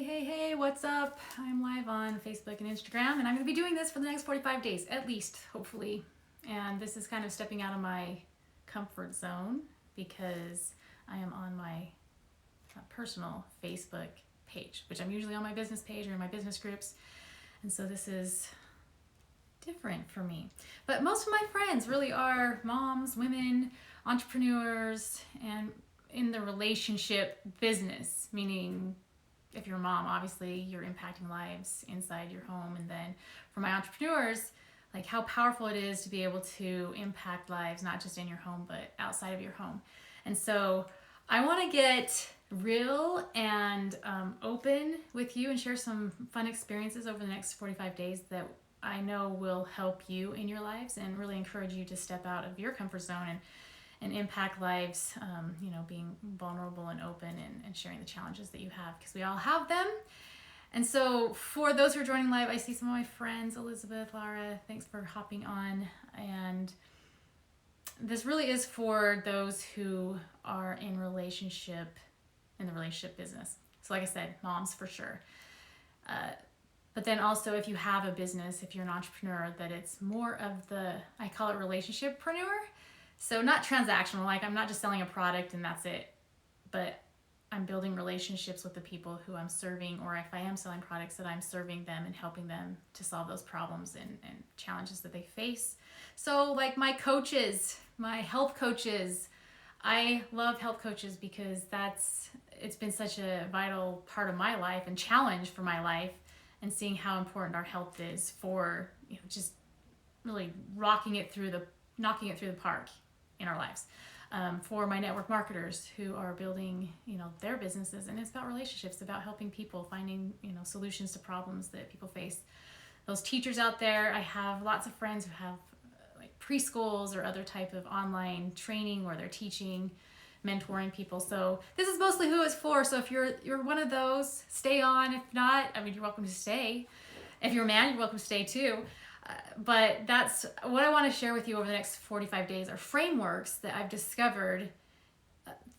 Hey, what's up? I'm live on Facebook and Instagram, and I'm going to be doing this for the next 45 days, at least, hopefully. And this is kind of stepping out of my comfort zone because I am on my personal Facebook page, which I'm usually on my business page or in my business groups. And so this is different for me. But most of my friends really are moms, women, entrepreneurs, and in the relationship business, meaning if you're a mom, obviously you're impacting lives inside your home. And then for my entrepreneurs, like how powerful it is to be able to impact lives, not just in your home, but outside of your home. And so I want to get real and open with you and share some fun experiences over the next 45 days that I know will help you in your lives and really encourage you to step out of your comfort zone and impact lives, being vulnerable and open and sharing the challenges that you have, because we all have them. And so for those who are joining live, I see some of my friends, Elizabeth, Lara, thanks for hopping on. And this really is for those who are in the relationship business. So like I said, moms for sure. But then also if you have a business, if you're an entrepreneur, that it's more of I call it relationship-preneur. So not transactional, like I'm not just selling a product and that's it, but I'm building relationships with the people who I'm serving, or if I am selling products, that I'm serving them and helping them to solve those problems and challenges that they face. So like my coaches, my health coaches, I love health coaches because it's been such a vital part of my life and challenge for my life, and seeing how important our health is for just really knocking it through the park in our lives. For my network marketers who are building, their businesses, and it's about relationships, about helping people, finding, solutions to problems that people face. Those teachers out there, I have lots of friends who have like preschools or other type of online training where they're teaching, mentoring people. So this is mostly who it's for. So if you're one of those, stay on. If not, you're welcome to stay. If you're a man, you're welcome to stay too. But that's what I want to share with you over the next 45 days are frameworks that I've discovered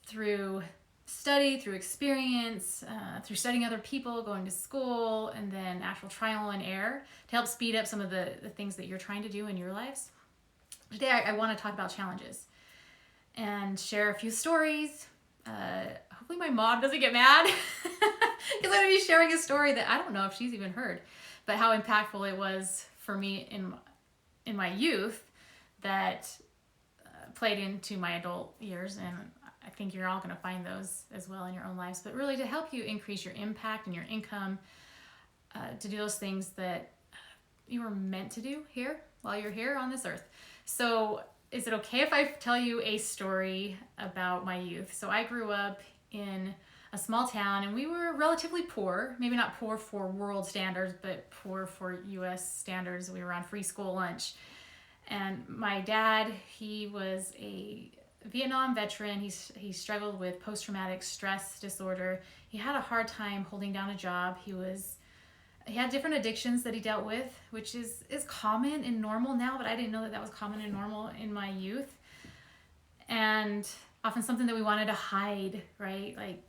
through study, through experience, through studying other people, going to school, and then actual trial and error to help speed up some of the things that you're trying to do in your lives. Today, I want to talk about challenges and share a few stories. Hopefully my mom doesn't get mad because I'm going to be sharing a story that I don't know if she's even heard, but how impactful it was for me in my youth that played into my adult years. And I think you're all going to find those as well in your own lives, but really to help you increase your impact and your income, to do those things that you were meant to do here while you're here on this earth. So is it okay if I tell you a story about my youth? So I grew up in a small town, and we were relatively poor, maybe not poor for world standards, but poor for US standards. We were on free school lunch. And my dad, he was a Vietnam veteran. He struggled with post-traumatic stress disorder. He had a hard time holding down a job. He had different addictions that he dealt with, which is common and normal now, but I didn't know that was common and normal in my youth. And often something that we wanted to hide, right? Like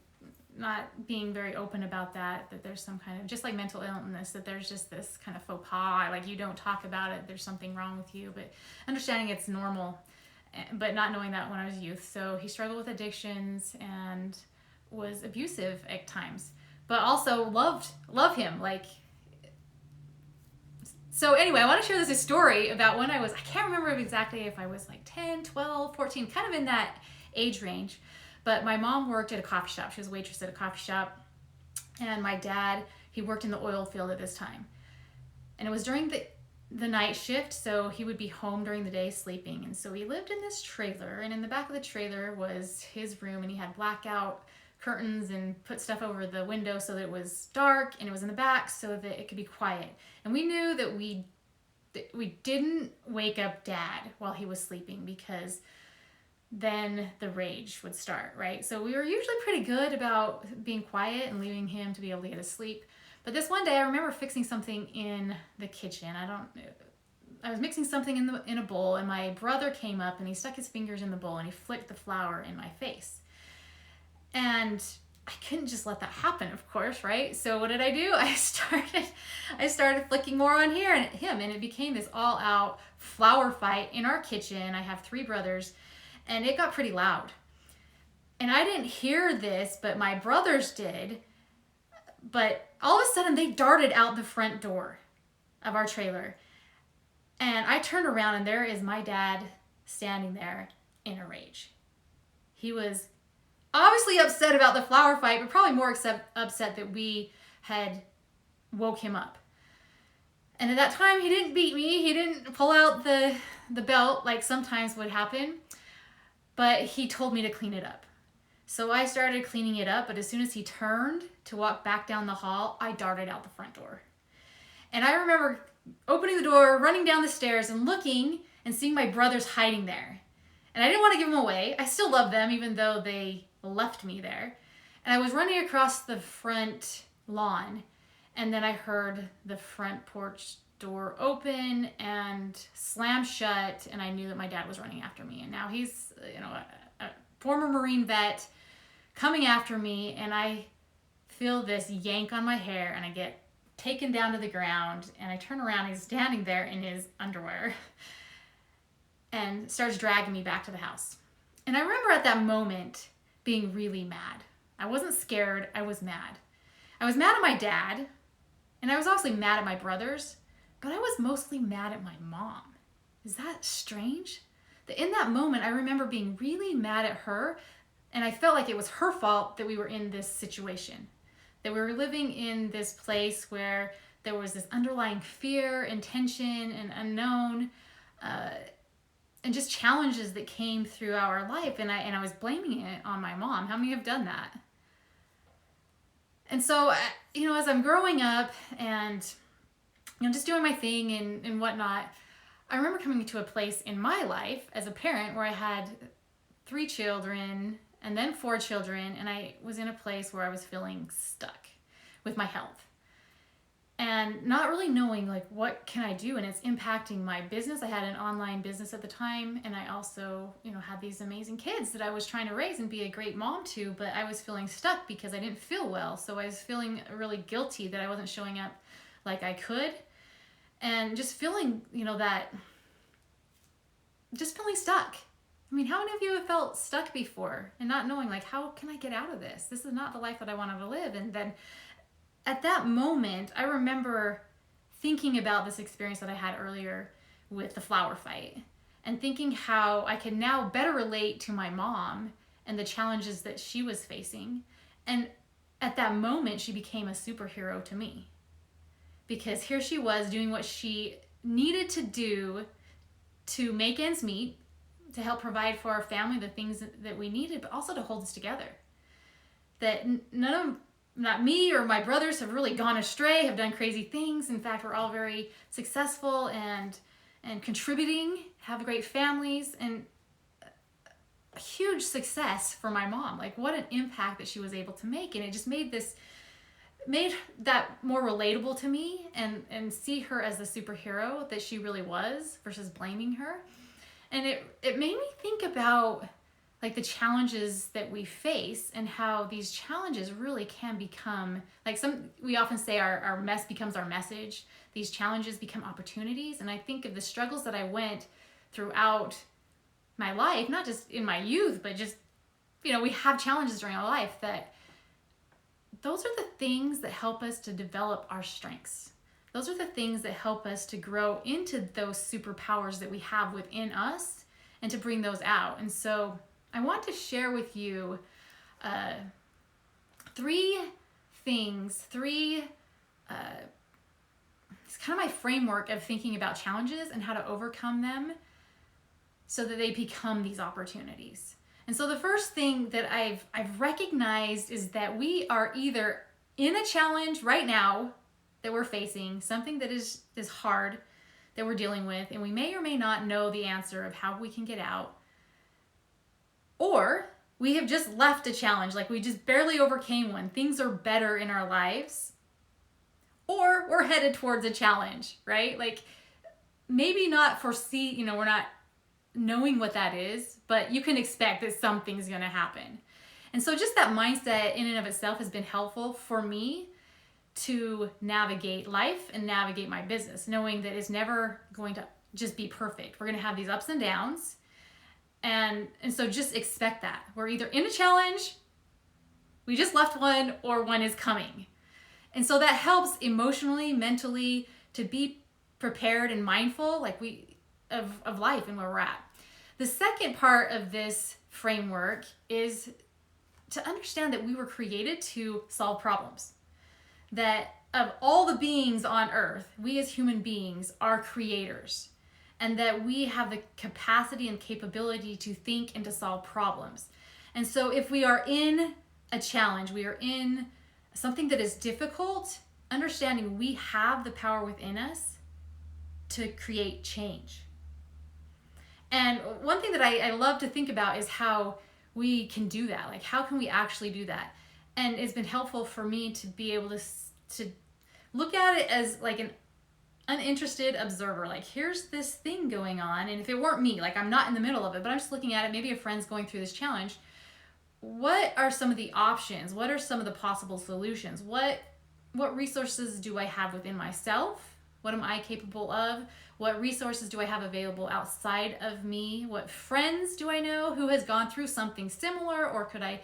not being very open about that there's some kind of, just like mental illness, that there's just this kind of faux pas, like you don't talk about it, there's something wrong with you, but understanding it's normal, but not knowing that when I was youth. So he struggled with addictions and was abusive at times, but also love him. So anyway, I want to share this story about when I can't remember exactly if I was like 10, 12, 14, kind of in that age range. But my mom worked at a coffee shop. She was a waitress at a coffee shop. And my dad, he worked in the oil field at this time. And it was during the night shift, so he would be home during the day sleeping. And so he lived in this trailer, and in the back of the trailer was his room, and he had blackout curtains and put stuff over the window so that it was dark, and it was in the back so that it could be quiet. And we knew that we didn't wake up Dad while he was sleeping, because then the rage would start, right? So we were usually pretty good about being quiet and leaving him to be able to get to sleep. But this one day I remember fixing something in the kitchen. I was mixing something in a bowl, and my brother came up and he stuck his fingers in the bowl and he flicked the flour in my face. And I couldn't just let that happen, of course, right? So what did I do? I started flicking more on him, and it became this all-out flower fight in our kitchen. I have 3 brothers, and it got pretty loud. And I didn't hear this, but my brothers did. But all of a sudden, they darted out the front door of our trailer. And I turned around, and there is my dad standing there in a rage. He was obviously upset about the flower fight, but probably more upset that we had woke him up. And at that time, he didn't beat me. He didn't pull out the belt like sometimes would happen. But he told me to clean it up. So I started cleaning it up, but as soon as he turned to walk back down the hall, I darted out the front door. And I remember opening the door, running down the stairs, and looking and seeing my brothers hiding there. And I didn't want to give them away. I still love them, even though they left me there. And I was running across the front lawn, and then I heard the front porch door open and slam shut, and I knew that my dad was running after me. And now he's, a former Marine vet coming after me, and I feel this yank on my hair, and I get taken down to the ground, and I turn around, and he's standing there in his underwear and starts dragging me back to the house. And I remember at that moment being really mad. I wasn't scared, I was mad. I was mad at my dad, and I was obviously mad at my brothers, but I was mostly mad at my mom. Is that strange? That in that moment, I remember being really mad at her, and I felt like it was her fault that we were in this situation. That we were living in this place where there was this underlying fear and tension and unknown, and just challenges that came through our life, and I was blaming it on my mom. How many have done that? And so, as I'm growing up and just doing my thing and whatnot, I remember coming to a place in my life as a parent where I had 3 children and then 4 children, and I was in a place where I was feeling stuck with my health and not really knowing what can I do, and it's impacting my business. I had an online business at the time, and I also had these amazing kids that I was trying to raise and be a great mom to, but I was feeling stuck because I didn't feel well. So I was feeling really guilty that I wasn't showing up like I could, and just feeling just feeling stuck. I mean, how many of you have felt stuck before and not knowing how can I get out of this? This is not the life that I wanted to live. And then at that moment, I remember thinking about this experience that I had earlier with the flower fight and thinking how I can now better relate to my mom and the challenges that she was facing. And at that moment, she became a superhero to me, because here she was doing what she needed to do to make ends meet, to help provide for our family the things that we needed, but also to hold us together. That not me or my brothers have really gone astray, have done crazy things. In fact, we're all very successful and contributing, have great families, and a huge success for my mom. What an impact that she was able to make. And it just made that more relatable to me, and see her as the superhero that she really was versus blaming her. And it made me think about the challenges that we face and how these challenges really can become, we often say our mess becomes our message. These challenges become opportunities. And I think of the struggles that I went throughout my life, not just in my youth, but just, we have challenges during our life, that those are the things that help us to develop our strengths. Those are the things that help us to grow into those superpowers that we have within us and to bring those out. And so I want to share with you 3 things, it's kind of my framework of thinking about challenges and how to overcome them so that they become these opportunities. And so the first thing that I've recognized is that we are either in a challenge right now that we're facing, something that is hard that we're dealing with, and we may or may not know the answer of how we can get out. Or we have just left a challenge, we just barely overcame one. Things are better in our lives. Or we're headed towards a challenge, right? Maybe not foresee, we're not knowing what that is, but you can expect that something's going to happen. And so just that mindset in and of itself has been helpful for me to navigate life and navigate my business, knowing that it's never going to just be perfect. We're going to have these ups and downs. And so just expect that. We're either in a challenge, we just left one, or one is coming. And so that helps emotionally, mentally, to be prepared and mindful of life and where we're at. The second part of this framework is to understand that we were created to solve problems. That of all the beings on earth, we as human beings are creators. And that we have the capacity and capability to think and to solve problems. And so if we are in a challenge, we are in something that is difficult, understanding we have the power within us to create change. And one thing that I love to think about is how we can do that. Like, how can we actually do that? And it's been helpful for me to be able to look at it as like an uninterested observer. Like, here's this thing going on, and if it weren't me, like I'm not in the middle of it, but I'm just looking at it, maybe a friend's going through this challenge. What are some of the options? What are some of the possible solutions? What resources do I have within myself? What am I capable of? What resources do I have available outside of me? What friends do I know who has gone through something similar, or could I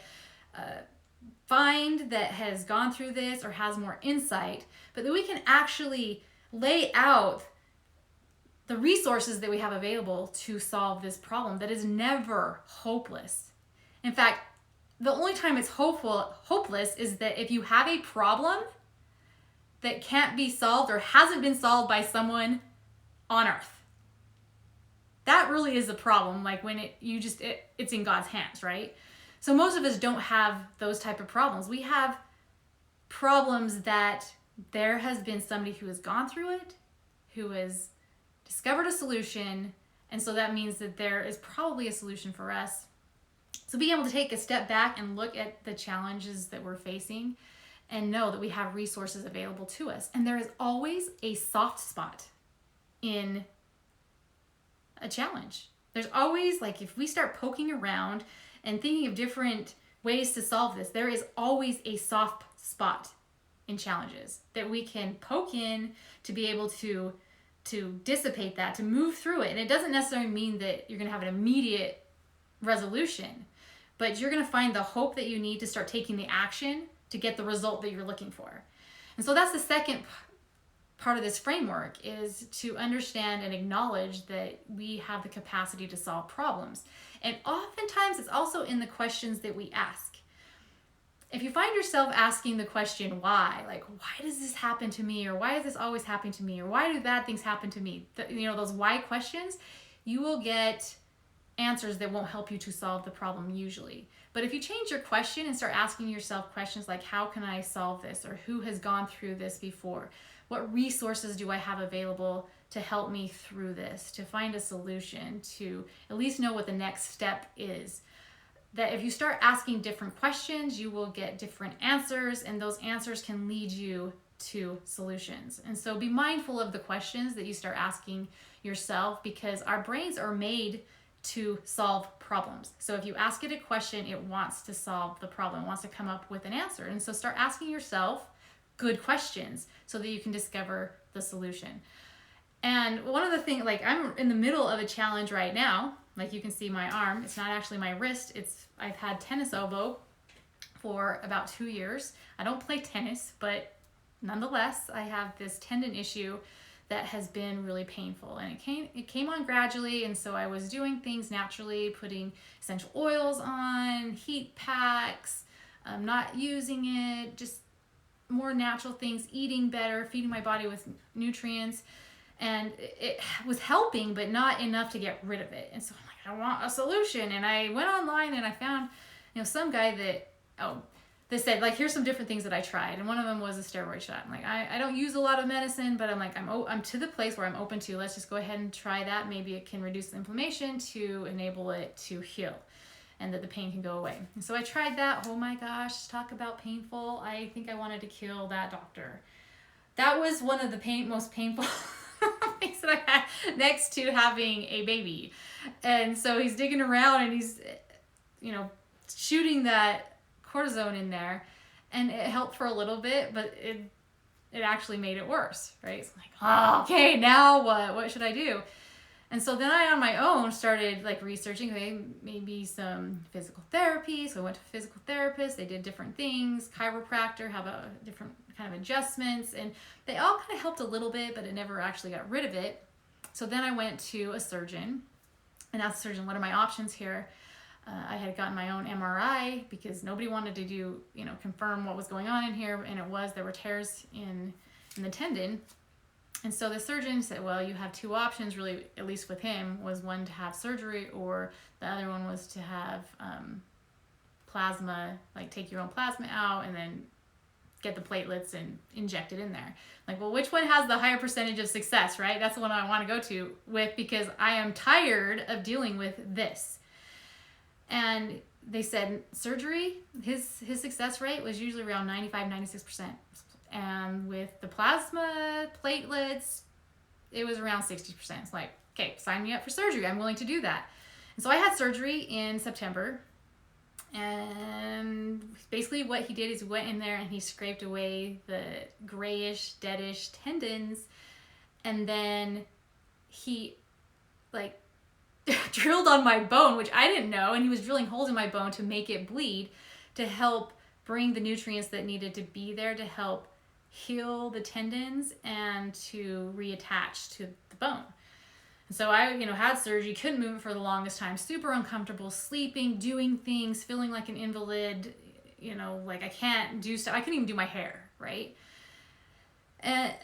find that has gone through this or has more insight, but that we can actually lay out the resources that we have available to solve this problem that is never hopeless. In fact, the only time it's hopeless is that if you have a problem that can't be solved or hasn't been solved by someone on earth. That really is a problem, like when it's in God's hands, right? So most of us don't have those type of problems. We have problems that there has been somebody who has gone through it, who has discovered a solution, and so that means that there is probably a solution for us. So being able to take a step back and look at the challenges that we're facing and know that we have resources available to us. And there is always a soft spot in a challenge. There's always, like, if we start poking around and thinking of different ways to solve this, there is always a soft spot in challenges that we can poke in to be able to dissipate that, to move through it. And it doesn't necessarily mean that you're going to have an immediate resolution, but you're going to find the hope that you need to start taking the action to get the result that you're looking for. And so that's the second part of this framework, is to understand and acknowledge that we have the capacity to solve problems. And oftentimes it's also in the questions that we ask. If you find yourself asking the question, why? Like, why does this happen to me? Or why is this always happening to me? Or why do bad things happen to me? Those why questions, you will get answers that won't help you to solve the problem usually. But if you change your question and start asking yourself questions like, how can I solve this? Or who has gone through this before? What resources do I have available to help me through this, to find a solution, to at least know what the next step is? That if you start asking different questions, you will get different answers, and those answers can lead you to solutions. And so be mindful of the questions that you start asking yourself, because our brains are made to solve problems. So if you ask it a question, it wants to solve the problem, it wants to come up with an answer. And so start asking yourself good questions so that you can discover the solution. And one of the things, like, I'm in the middle of a challenge right now. Like, you can see my arm, it's not actually my wrist, I've had tennis elbow for about 2 years. I don't play tennis, but nonetheless, I have this tendon issue that has been really painful, and it came on gradually. And so I was doing things naturally, putting essential oils on, heat packs, not using it, just more natural things, eating better, feeding my body with nutrients, and it was helping, but not enough to get rid of it. And so I'm like, I want a solution. And I went online and I found, some guy that said, like, here's some different things that I tried. And one of them was a steroid shot. I'm like, I don't use a lot of medicine, but I'm like, I'm to the place where I'm open to, let's just go ahead and try that. Maybe it can reduce the inflammation to enable it to heal, and that the pain can go away. And so I tried that. Oh my gosh, talk about painful. I think I wanted to kill that doctor. That was one of the most painful things that I had next to having a baby. And so he's digging around and he's, shooting that cortisone in there, and it helped for a little bit, but it actually made it worse, right? It's like, oh, okay, now what? What should I do? And so then I, on my own, started like researching, okay, maybe some physical therapy. So I went to a physical therapist. They did different things, chiropractor, have a different kind of adjustments, and they all kind of helped a little bit, but it never actually got rid of it. So then I went to a surgeon, and asked the surgeon, what are my options here? I had gotten my own MRI because nobody wanted to do, confirm what was going on in here, and there were tears in the tendon. And so the surgeon said, well, you have two options, really, at least with him, was one to have surgery, or the other one was to have plasma, like take your own plasma out and then get the platelets and inject it in there. Like, well, which one has the higher percentage of success, right? That's the one I want to go to with, because I am tired of dealing with this. And they said surgery, his success rate was usually around 95-96%. And with the plasma platelets, it was around 60%. It's like, okay, sign me up for surgery. I'm willing to do that. And so I had surgery in September. And basically what he did is he went in there and he scraped away the grayish, deadish tendons. And then he drilled on my bone, which I didn't know. And he was drilling holes in my bone to make it bleed, to help bring the nutrients that needed to be there to help heal the tendons and to reattach to the bone. And so I, had surgery, couldn't move it for the longest time, super uncomfortable, sleeping, doing things, feeling like an invalid, like I can't do stuff. I couldn't even do my hair, right? And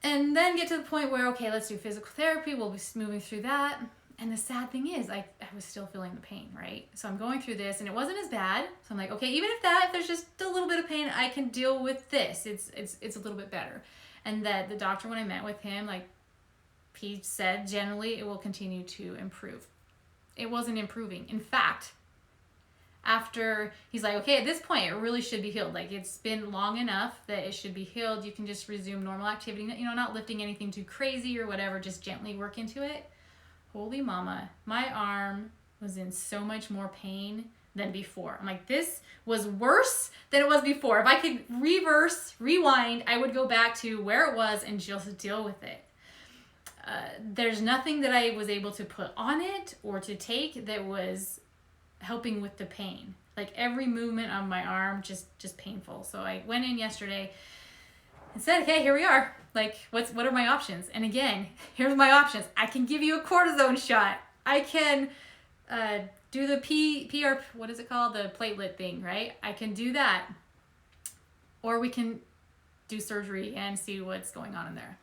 then get to the point where, okay, let's do physical therapy. We'll be moving through that. And the sad thing is, I was still feeling the pain, right? So I'm going through this, and it wasn't as bad. So I'm like, okay, even if there's just a little bit of pain, I can deal with this. It's a little bit better. And that the doctor, when I met with him, he said generally it will continue to improve. It wasn't improving. In fact, after he's like, okay, at this point, it really should be healed. Like, it's been long enough that it should be healed. You can just resume normal activity, not lifting anything too crazy or whatever, just gently work into it. Holy mama, my arm was in so much more pain than before. I'm like, this was worse than it was before. If I could rewind, I would go back to where it was and just deal with it. There's nothing that I was able to put on it or to take that was helping with the pain. Like, every movement of my arm, just painful. So I went in yesterday and said, okay, here we are. Like, what are my options? And again, here's my options. I can give you a cortisone shot. I can do the PR, what is it called? The platelet thing, right? I can do that. Or we can do surgery and see what's going on in there.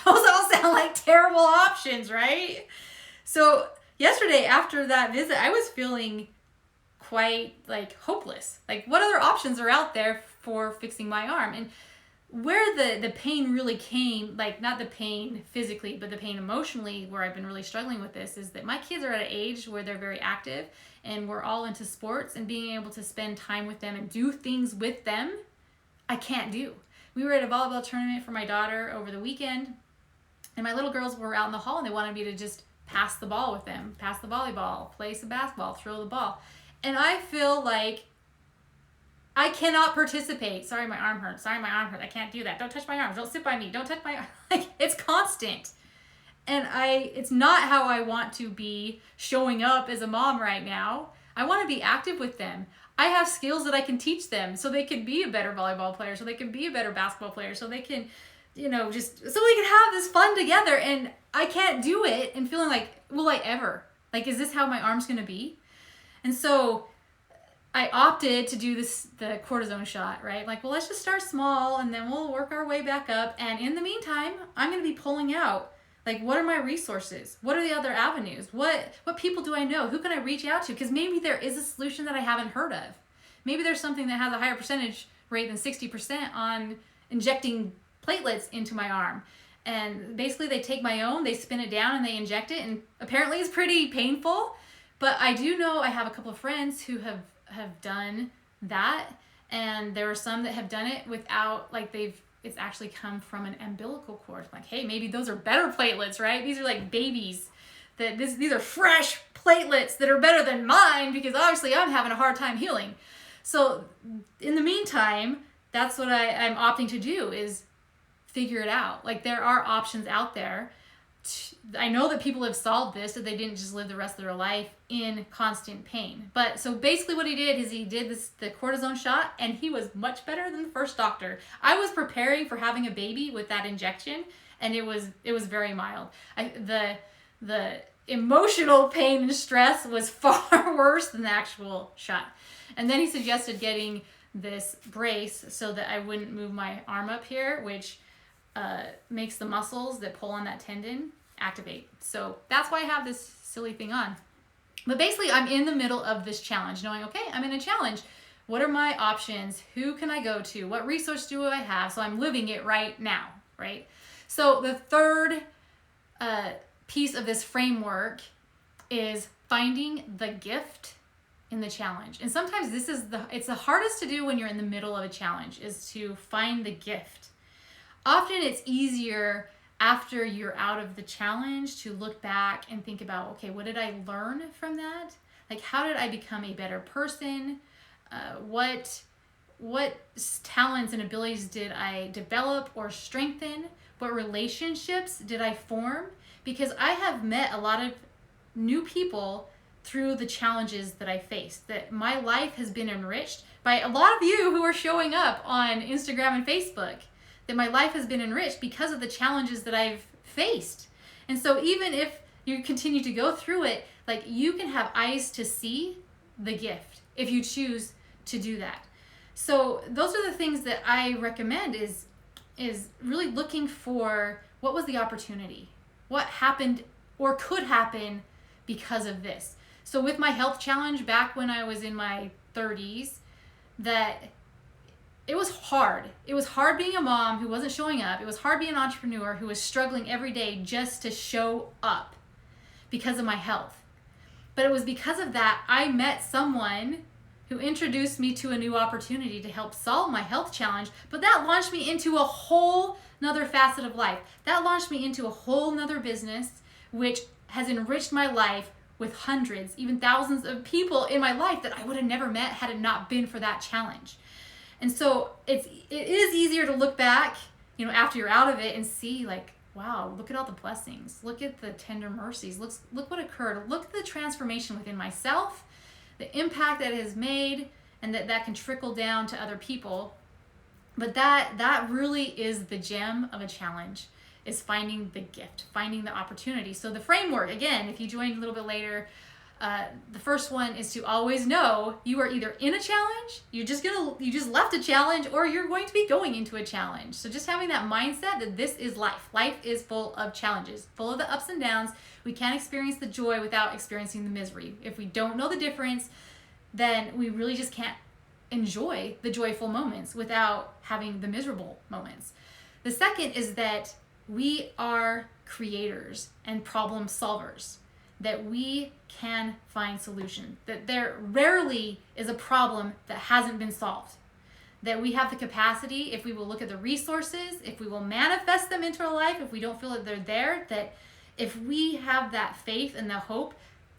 Those all sound like terrible options, right? So yesterday, after that visit, I was feeling quite hopeless. Like, what other options are out there for fixing my arm? And where the pain really came, not the pain physically, but the pain emotionally, where I've been really struggling with this, is that my kids are at an age where they're very active and we're all into sports, and being able to spend time with them and do things with them, I can't do. We were at a volleyball tournament for my daughter over the weekend, and my little girls were out in the hall and they wanted me to just pass the ball with them, pass the volleyball, play some basketball, throw the ball. And I feel like I cannot participate. Sorry, my arm hurts. Sorry, my arm hurts. I can't do that. Don't touch my arm. Don't sit by me. Don't touch my arm. It's constant. And it's not how I want to be showing up as a mom right now. I want to be active with them. I have skills that I can teach them so they can be a better volleyball player, so they can be a better basketball player, so they can, just so we can have this fun together. And I can't do it and feeling like, will I ever? Is this how my arm's going to be? And so I opted to do the cortisone shot, right? Well, let's just start small and then we'll work our way back up. And in the meantime, I'm going to be pulling out, what are my resources? What are the other avenues? What people do I know? Who can I reach out to? Because maybe there is a solution that I haven't heard of. Maybe there's something that has a higher percentage rate than 60% on injecting platelets into my arm. And basically they take my own, they spin it down and they inject it. And apparently it's pretty painful. But I do know I have a couple of friends who have done that, and there are some that have done it without, it's actually come from an umbilical cord. Hey, maybe those are better platelets, right? These are babies. These are fresh platelets that are better than mine, because obviously I'm having a hard time healing. So in the meantime, that's what I'm opting to do, is figure it out. Like, there are options out there. I know that people have solved this, that they didn't just live the rest of their life in constant pain. But so basically what he did is he did the cortisone shot, and he was much better than the first doctor. I was preparing for having a baby with that injection, and it was very mild. The emotional pain and stress was far worse than the actual shot. And then he suggested getting this brace so that I wouldn't move my arm up here, which makes the muscles that pull on that tendon activate. So that's why I have this silly thing on. But basically, I'm in the middle of this challenge, knowing, okay, I'm in a challenge. What are my options? Who can I go to? What resource do I have? So I'm living it right now, right? So the third piece of this framework is finding the gift in the challenge. And sometimes it's the hardest to do when you're in the middle of a challenge, is to find the gift. Often it's easier after you're out of the challenge to look back and think about, okay, what did I learn from that? Like, how did I become a better person? What talents and abilities did I develop or strengthen? What relationships did I form? Because I have met a lot of new people through the challenges that I faced, that my life has been enriched by a lot of you who are showing up on Instagram and Facebook, that my life has been enriched because of the challenges that I've faced. And so even if you continue to go through it, like, you can have eyes to see the gift if you choose to do that. So those are the things that I recommend, is really looking for what was the opportunity, what happened or could happen because of this. So with my health challenge back when I was in my 30s, that it was hard. It was hard being a mom who wasn't showing up. It was hard being an entrepreneur who was struggling every day just to show up because of my health. But it was because of that I met someone who introduced me to a new opportunity to help solve my health challenge. But that launched me into a whole nother facet of life. That launched me into a whole nother business, which has enriched my life with hundreds, even thousands of people in my life that I would have never met had it not been for that challenge. And so it is easier to look back, after you're out of it, and see, like, wow, look at all the blessings. Look at the tender mercies. Look what occurred. Look at the transformation within myself, the impact that it has made, and that can trickle down to other people. But that really is the gem of a challenge, is finding the gift, finding the opportunity. So the framework, again, if you joined a little bit later, the first one is to always know you are either in a challenge, you just left a challenge, or you're going to be going into a challenge. So just having that mindset that this is life. Life is full of challenges, full of the ups and downs. We can't experience the joy without experiencing the misery. If we don't know the difference, then we really just can't enjoy the joyful moments without having the miserable moments. The second is that we are creators and problem solvers, that we can find solutions, that there rarely is a problem that hasn't been solved, that we have the capacity, if we will look at the resources, if we will manifest them into our life, if we don't feel that they're there, that if we have that faith and the hope,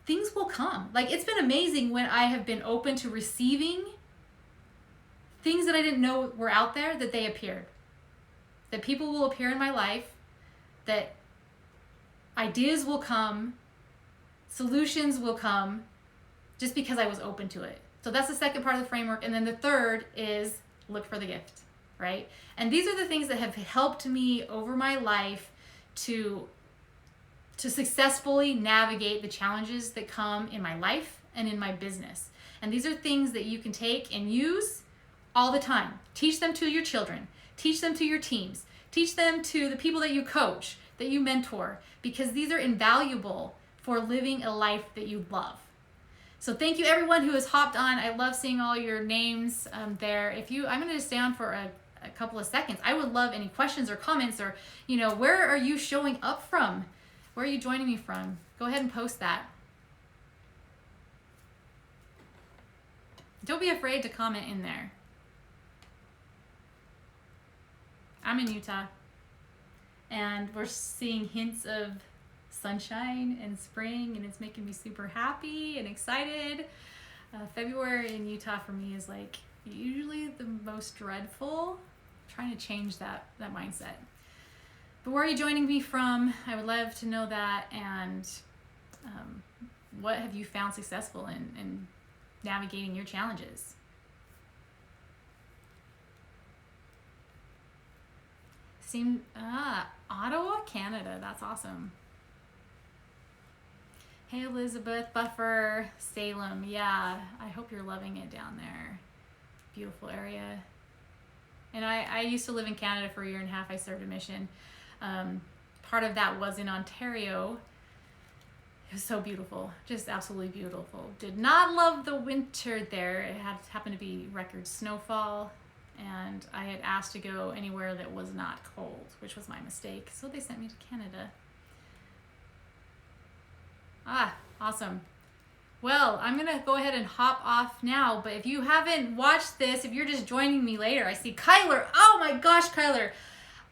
things will come. Like, it's been amazing when I have been open to receiving things that I didn't know were out there, that they appeared. That people will appear in my life, that ideas will come, solutions will come, just because I was open to it. So that's the second part of the framework. And then the third is look for the gift, right? And these are the things that have helped me over my life to successfully navigate the challenges that come in my life and in my business. And these are things that you can take and use all the time. Teach them to your children. Teach them to your teams. Teach them to the people that you coach, that you mentor, because these are invaluable for living a life that you love. So thank you everyone who has hopped on. I love seeing all your names there. I'm going to stay on for a couple of seconds. I would love any questions or comments, or, where are you showing up from? Where are you joining me from? Go ahead and post that. Don't be afraid to comment in there. I'm in Utah, and we're seeing hints of sunshine and spring, and it's making me super happy and excited. February in Utah for me is like usually the most dreadful. I'm trying to change that mindset. But where are you joining me from? I would love to know that. And what have you found successful in navigating your challenges? Ottawa, Canada. That's awesome. Hey, Elizabeth, Buffer, Salem. Yeah, I hope you're loving it down there. Beautiful area. And I used to live in Canada for a year and a half. I served a mission. Part of that was in Ontario. It was so beautiful, just absolutely beautiful. Did not love the winter there. It happened to be record snowfall, and I had asked to go anywhere that was not cold, which was my mistake. So they sent me to Canada. Awesome. Well, I'm going to go ahead and hop off now, but if you haven't watched this, if you're just joining me later, I see Kyler. Oh my gosh, Kyler.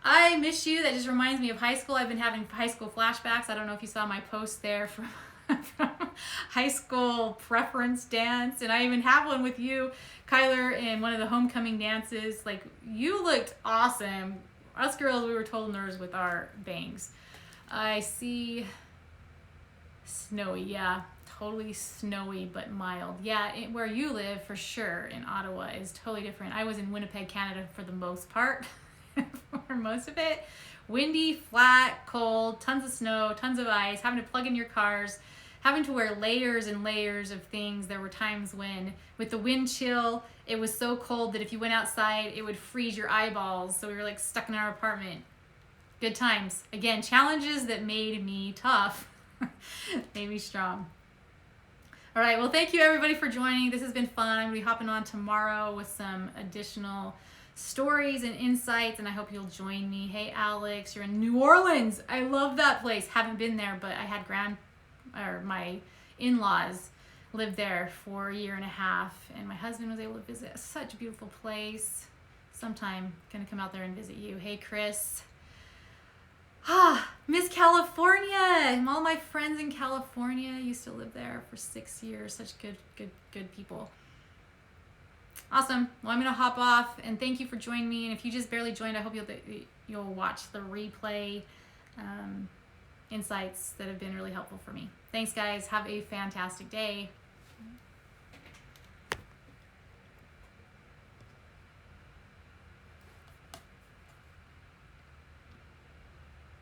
I miss you. That just reminds me of high school. I've been having high school flashbacks. I don't know if you saw my post there from high school preference dance, and I even have one with you, Kyler, in one of the homecoming dances. Like, you looked awesome. Us girls, we were total nerds with our bangs. I see snowy, yeah, totally snowy but mild. Yeah, where you live for sure in Ottawa is totally different. I was in Winnipeg, Canada for the most part, for most of it. Windy, flat, cold, tons of snow, tons of ice, having to plug in your cars, having to wear layers and layers of things. There were times when, with the wind chill, it was so cold that if you went outside, it would freeze your eyeballs. So we were like stuck in our apartment. Good times. Again, challenges that made me tough. Made me strong. All right, well, thank you everybody for joining. This has been fun. I'm gonna be hopping on tomorrow with some additional stories and insights, and I hope you'll join me. Hey, Alex, you're in New Orleans. I love that place. Haven't been there, but I had my in-laws lived there for a year and a half, and my husband was able to visit. Such a beautiful place. Sometime gonna come out there and visit you. Hey, Chris. Miss California. All my friends in California used to live there for 6 years. Such good people. Awesome. Well, I'm going to hop off, and thank you for joining me. And if you just barely joined, I hope you'll watch the replay insights that have been really helpful for me. Thanks, guys. Have a fantastic day.